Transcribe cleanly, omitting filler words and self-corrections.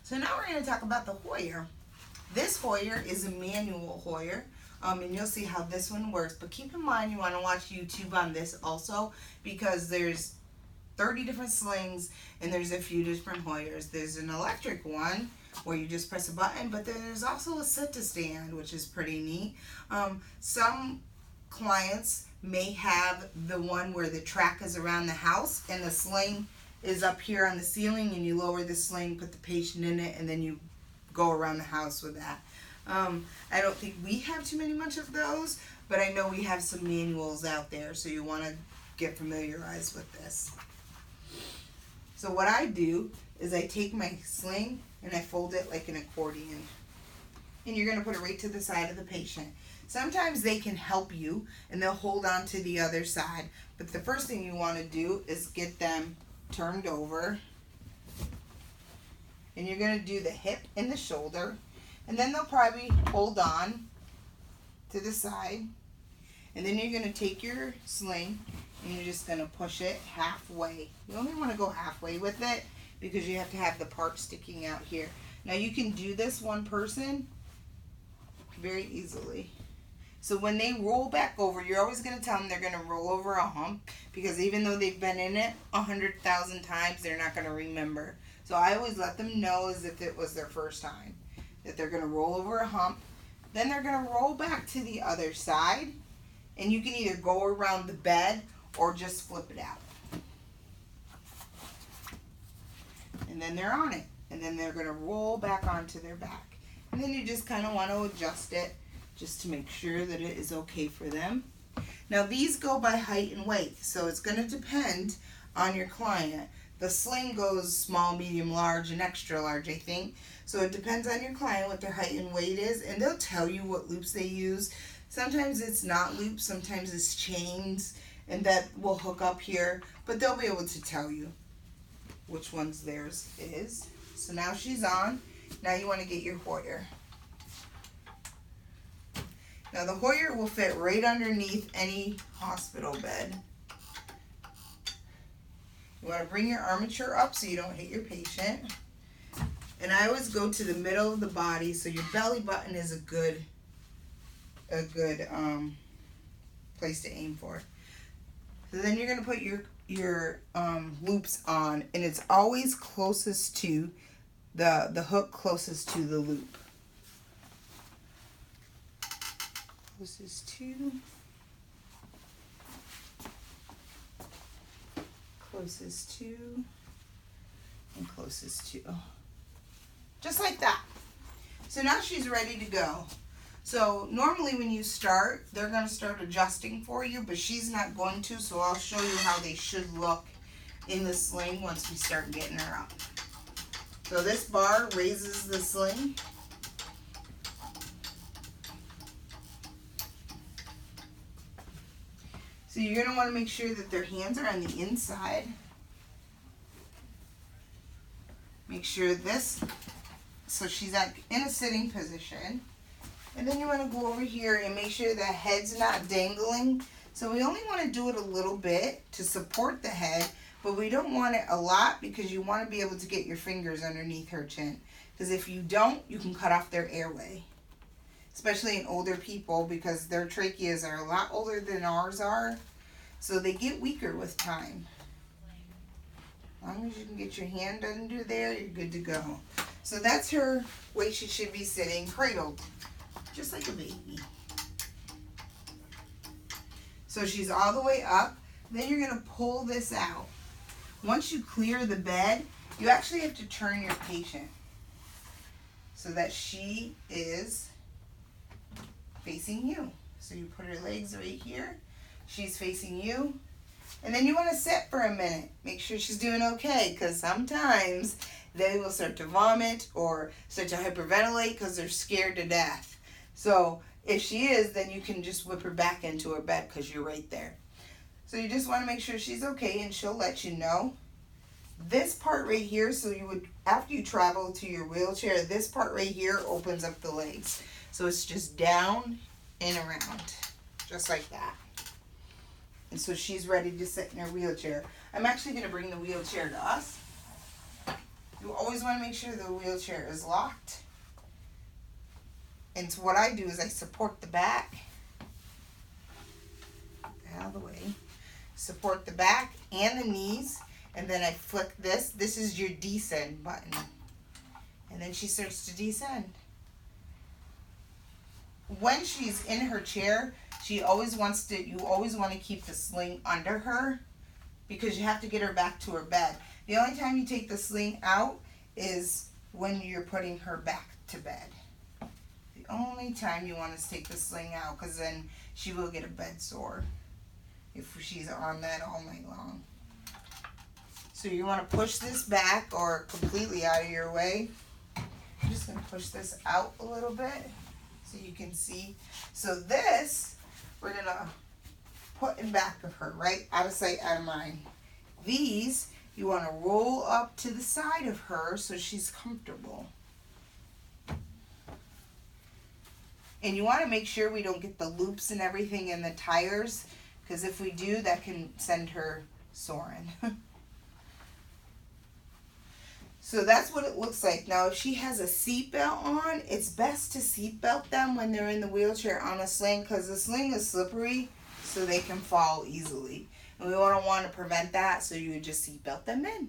So now we're going to talk about the Hoyer. This Hoyer is a manual Hoyer, and you'll see how this one works. But keep in mind you want to watch YouTube on this also, because there's 30 different slings and there's a few different Hoyers. There's an electric one where you just press a button, but then there's also a sit-to-stand, which is pretty neat. Some clients may have the one where the track is around the house and the sling is up here on the ceiling, and you lower the sling, put the patient in it, and then you go around the house with that. I don't think we have too much of those, but I know we have some manuals out there, so you want to get familiarized with this. So what I do is I take my sling and I fold it like an accordion. And you're going to put it right to the side of the patient. Sometimes they can help you and they'll hold on to the other side. But the first thing you want to do is get them turned over. And you're going to do the hip and the shoulder. And then they'll probably hold on to the side. And then you're going to take your sling and you're just going to push it halfway. You only want to go halfway with it because you have to have the part sticking out here. Now you can do this one person very easily. So when they roll back over, you're always going to tell them they're going to roll over a hump, because even though they've been in it 100,000 times, they're not going to remember. So I always let them know as if it was their first time, that they're going to roll over a hump. Then they're going to roll back to the other side, and you can either go around the bed or just flip it out. And then they're on it. And then they're going to roll back onto their back. And then you just kind of want to adjust it just to make sure that it is okay for them. Now these go by height and weight, so it's going to depend on your client. The sling goes small, medium, large, and extra large, I think. So it depends on your client what their height and weight is, and they'll tell you what loops they use. Sometimes it's not loops, sometimes it's chains, and that will hook up here, but they'll be able to tell you which ones theirs is. So now she's on. Now you want to get your Hoyer. Now the Hoyer will fit right underneath any hospital bed. You want to bring your armature up so you don't hit your patient. And I always go to the middle of the body, so your belly button is a good place to aim for. So then you're going to put your loops on, and it's always closest to the hook closest to the loop. Closest to, and closest to. Just like that. So now she's ready to go. So normally when you start, they're going to start adjusting for you, but she's not going to, so I'll show you how they should look in the sling once we start getting her up. So this bar raises the sling. So you're going to want to make sure that their hands are on the inside. Make sure this, so she's in a sitting position. And then you want to go over here and make sure the head's not dangling. So we only want to do it a little bit to support the head, but we don't want it a lot because you want to be able to get your fingers underneath her chin. Because if you don't, you can cut off their airway. Especially in older people, because their tracheas are a lot older than ours are. So they get weaker with time. As long as you can get your hand under there, you're good to go. So that's her way she should be sitting, cradled, just like a baby. So she's all the way up. Then you're going to pull this out. Once you clear the bed, you actually have to turn your patient so that she is facing you. So you put her legs right here. She's facing you. And then you want to sit for a minute. Make sure she's doing okay, because sometimes they will start to vomit or start to hyperventilate because they're scared to death. So if she is, then you can just whip her back into her bed because you're right there. So you just want to make sure she's okay, and she'll let you know. This part right here, so you would, after you travel to your wheelchair, this part right here opens up the legs. So it's just down and around, just like that. And so she's ready to sit in her wheelchair. I'm actually going to bring the wheelchair to us. You always want to make sure the wheelchair is locked. And so what I do is I support the back. Out of the way. Support the back and the knees. And then I flick this. This is your descend button. And then she starts to descend. When she's in her chair, you always want to keep the sling under her because you have to get her back to her bed. The only time you take the sling out is when you're putting her back to bed. The only time you want to take the sling out, because then she will get a bed sore if she's on that all night long. So you want to push this back or completely out of your way. I'm just going to push this out a little bit so you can see. So this, we're going to put in back of her, right? Out of sight, out of mind. These, you want to roll up to the side of her so she's comfortable. And you want to make sure we don't get the loops and everything in the tires, because if we do, that can send her soaring. So that's what it looks like. Now, if she has a seatbelt on, it's best to seatbelt them when they're in the wheelchair on a sling, because the sling is slippery, so they can fall easily. And we don't want to prevent that, so you would just seatbelt them in.